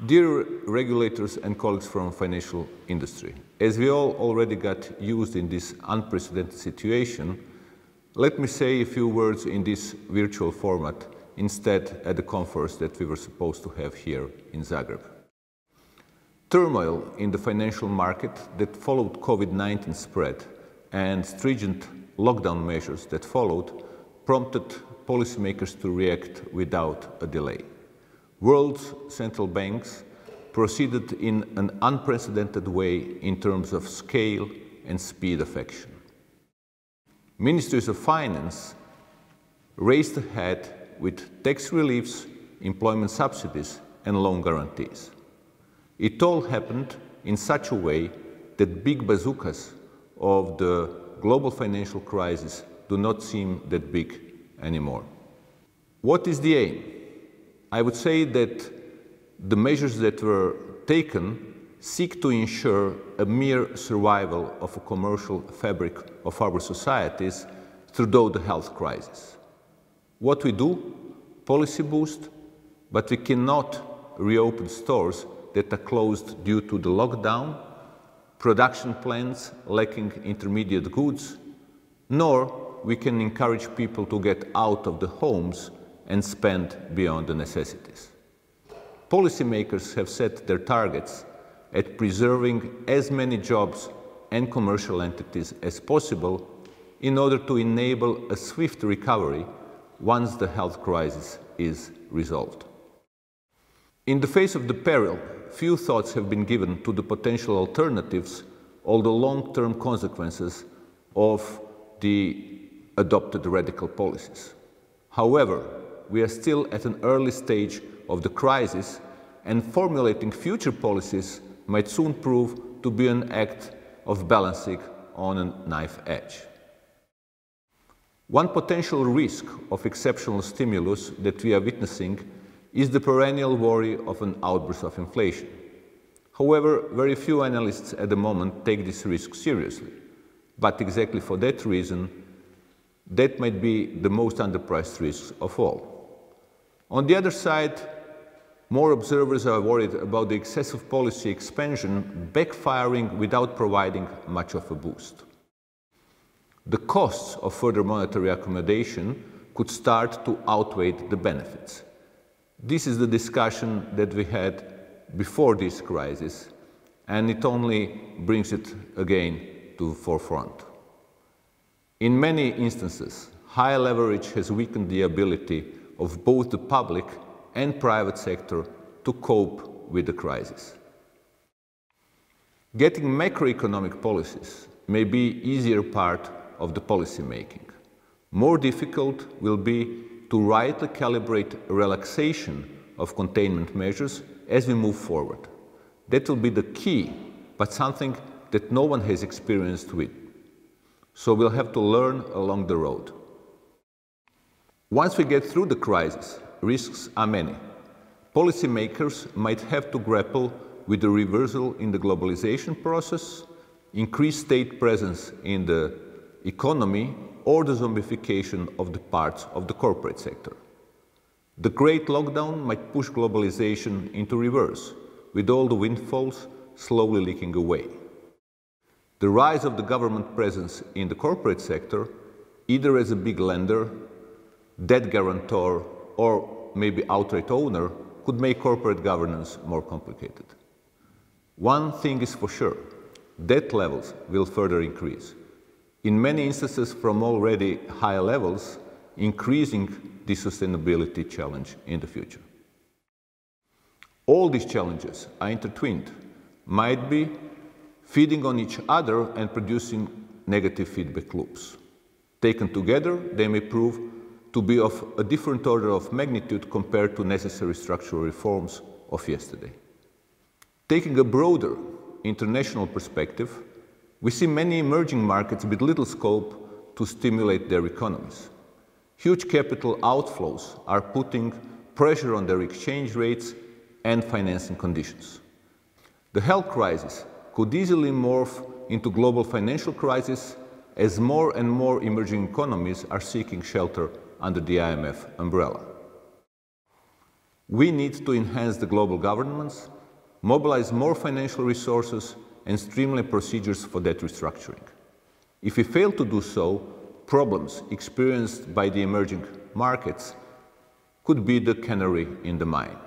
Dear regulators and colleagues from financial industry, as we all already got used in this unprecedented situation, let me say a few words in this virtual format instead at the conference that we were supposed to have here in Zagreb. Turmoil in the financial market that followed COVID-19 spread and stringent lockdown measures that followed prompted policymakers to react without a delay. World's central banks proceeded in an unprecedented way in terms of scale and speed of action. Ministries of finance raced ahead with tax reliefs, employment subsidies, and loan guarantees. It all happened in such a way that big bazookas of the global financial crisis do not seem that big anymore. What is the aim? I would say that the measures that were taken seek to ensure a mere survival of a commercial fabric of our societies through the health crisis. What we do? Policy boost, but we cannot reopen stores that are closed due to the lockdown, production plants lacking intermediate goods, nor we can encourage people to get out of the homes and spend beyond the necessities. Policymakers have set their targets at preserving as many jobs and commercial entities as possible in order to enable a swift recovery once the health crisis is resolved. In the face of the peril, few thoughts have been given to the potential alternatives or the long-term consequences of the adopted radical policies. However, we are still at an early stage of the crisis, and formulating future policies might soon prove to be an act of balancing on a knife edge. One potential risk of exceptional stimulus that we are witnessing is the perennial worry of an outburst of inflation. However, very few analysts at the moment take this risk seriously, but exactly for that reason, that might be the most underpriced risk of all. On the other side, more observers are worried about the excessive policy expansion backfiring without providing much of a boost. The costs of further monetary accommodation could start to outweigh the benefits. This is the discussion that we had before this crisis, and it only brings it again to the forefront. In many instances, high leverage has weakened the ability of both the public and private sector to cope with the crisis. Getting macroeconomic policies may be easier part of the policy making. More difficult will be to rightly calibrate relaxation of containment measures as we move forward. That will be the key, but something that no one has experienced with. So we'll have to learn along the road. Once we get through the crisis, risks are many. Policymakers might have to grapple with the reversal in the globalization process, increased state presence in the economy, or the zombification of the parts of the corporate sector. The great lockdown might push globalization into reverse, with all the windfalls slowly leaking away. The rise of the government presence in the corporate sector, either as a big lender, debt guarantor, or maybe outright owner, could make corporate governance more complicated. One thing is for sure, debt levels will further increase. In many instances from already high levels, increasing the sustainability challenge in the future. All these challenges are intertwined, might be feeding on each other and producing negative feedback loops. Taken together, they may prove to be of a different order of magnitude compared to necessary structural reforms of yesterday. Taking a broader international perspective, we see many emerging markets with little scope to stimulate their economies. Huge capital outflows are putting pressure on their exchange rates and financing conditions. The health crisis could easily morph into global financial crisis as more and more emerging economies are seeking shelter under the IMF umbrella. We need to enhance the global governance, mobilize more financial resources, and streamline procedures for debt restructuring. If we fail to do so, problems experienced by the emerging markets could be the canary in the mine.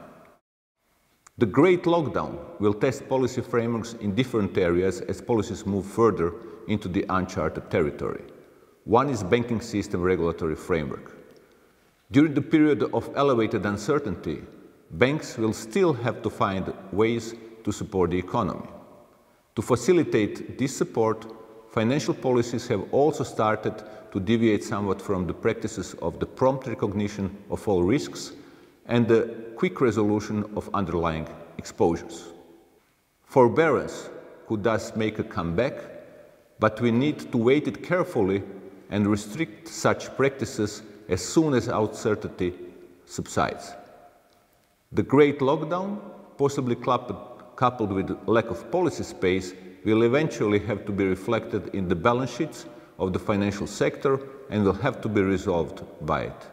The Great Lockdown will test policy frameworks in different areas as policies move further into the uncharted territory. One is banking system regulatory framework. During the period of elevated uncertainty, banks will still have to find ways to support the economy. To facilitate this support, financial policies have also started to deviate somewhat from the practices of the prompt recognition of all risks and the quick resolution of underlying exposures. Forbearance could thus make a comeback, but we need to weight it carefully and restrict such practices as soon as uncertainty subsides. The Great Lockdown, possibly coupled with lack of policy space, will eventually have to be reflected in the balance sheets of the financial sector and will have to be resolved by it.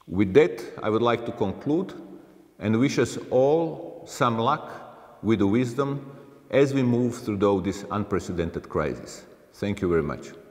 With that, I would like to conclude and wish us all some luck with wisdom as we move through this unprecedented crisis. Thank you very much.